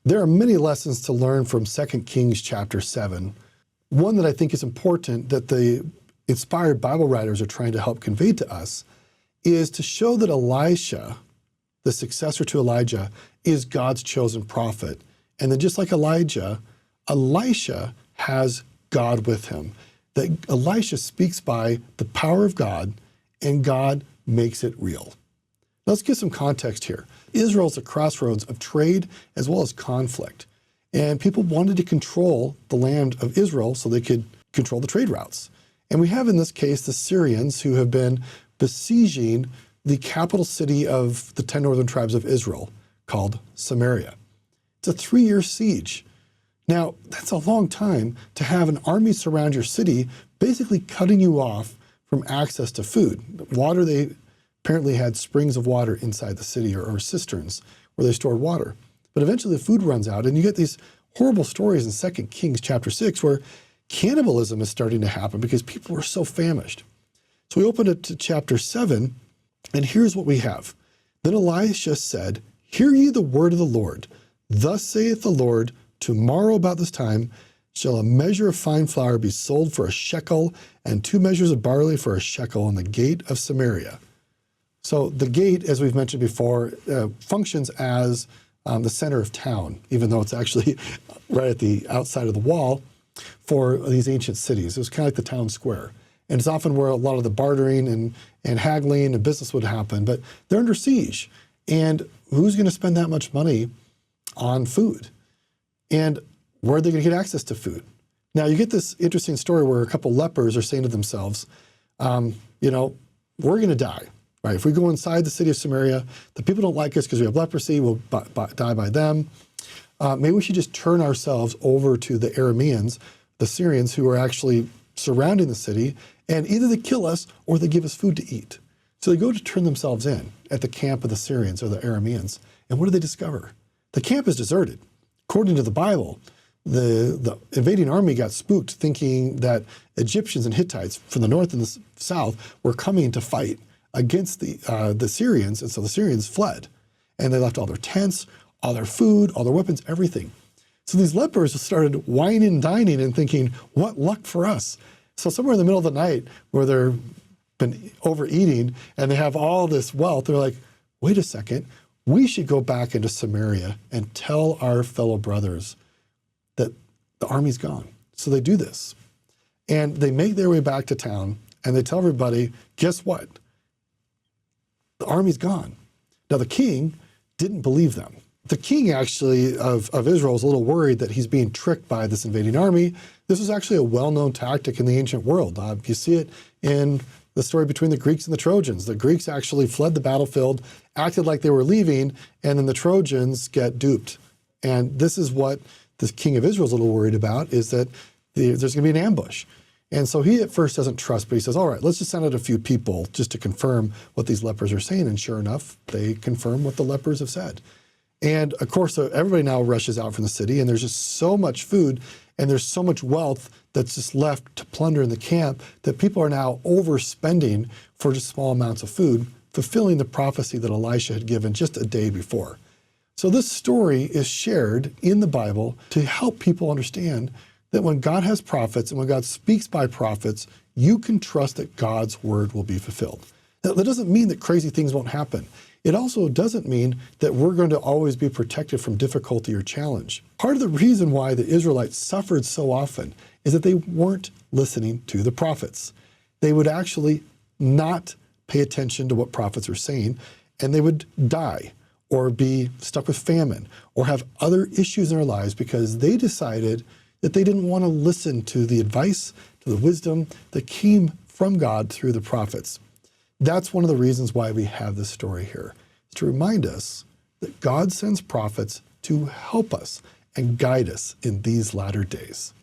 There are many lessons to learn from 2 Kings chapter 7. One that I think is important that the inspired Bible writers are trying to help convey to us is to show that Elisha, the successor to Elijah, is God's chosen prophet. And then just like Elijah, Elisha has God with him. That Elisha speaks by the power of God, and God makes it real. Let's give some context here. Israel's a crossroads of trade as well as conflict. And people wanted to control the land of Israel so they could control the trade routes. And we have in this case the Syrians who have been besieging the capital city of the 10 northern tribes of Israel called Samaria. It's a 3-year siege. Now, that's a long time to have an army surround your city, basically cutting you off from access to food. Water, they apparently had springs of water inside the city or cisterns where they stored water. But eventually the food runs out, and you get these horrible stories in 2 Kings chapter 6 where cannibalism is starting to happen because people are so famished. So we open it to chapter 7, and here's what we have. Then Elisha said, "Hear ye the word of the Lord. Thus saith the Lord, tomorrow about this time shall a measure of fine flour be sold for a shekel, and 2 measures of barley for a shekel on the gate of Samaria." So the gate, as we've mentioned before, functions as the center of town, even though it's actually right at the outside of the wall for these ancient cities. It was kind of like the town square. And it's often where a lot of the bartering and haggling and business would happen. But they're under siege. And who's going to spend that much money on food? And where are they going to get access to food? Now, you get this interesting story where a couple lepers are saying to themselves, we're going to die. Right? If we go inside the city of Samaria, the people don't like us because we have leprosy, we'll die by them. Maybe we should just turn ourselves over to the Arameans, the Syrians, who are actually surrounding the city, and either they kill us or they give us food to eat. So they go to turn themselves in at the camp of the Syrians or the Arameans. And what do they discover? The camp is deserted. According to the Bible, the invading army got spooked thinking that Egyptians and Hittites from the north and the south were coming to fight against the Syrians, and so the Syrians fled. And they left all their tents, all their food, all their weapons, everything. So these lepers started whining and dining and thinking, what luck for us. So somewhere in the middle of the night where they've been overeating and they have all this wealth, they're like, wait a second, we should go back into Samaria and tell our fellow brothers that the army's gone. So they do this. And they make their way back to town and they tell everybody, guess what? The army's gone. Now the king didn't believe them. The king actually of Israel is a little worried that he's being tricked by this invading army. This was actually a well-known tactic in the ancient world. You see it in the story between the Greeks and the Trojans. The Greeks actually fled the battlefield, acted like they were leaving, and then the Trojans get duped. And this is what the king of Israel is a little worried about, is that there's going to be an ambush. And so he at first doesn't trust, but he says, all right, let's just send out a few people just to confirm what these lepers are saying. And sure enough, they confirm what the lepers have said. And of course, everybody now rushes out from the city, and there's just so much food, and there's so much wealth that's just left to plunder in the camp that people are now overspending for just small amounts of food, fulfilling the prophecy that Elisha had given just a day before. So this story is shared in the Bible to help people understand that when God has prophets and when God speaks by prophets, you can trust that God's word will be fulfilled. Now, that doesn't mean that crazy things won't happen. It also doesn't mean that we're going to always be protected from difficulty or challenge. Part of the reason why the Israelites suffered so often is that they weren't listening to the prophets. They would actually not pay attention to what prophets were saying, and they would die or be stuck with famine or have other issues in their lives because they decided that they didn't want to listen to the advice, to the wisdom that came from God through the prophets. That's one of the reasons why we have this story here, to remind us that God sends prophets to help us and guide us in these latter days.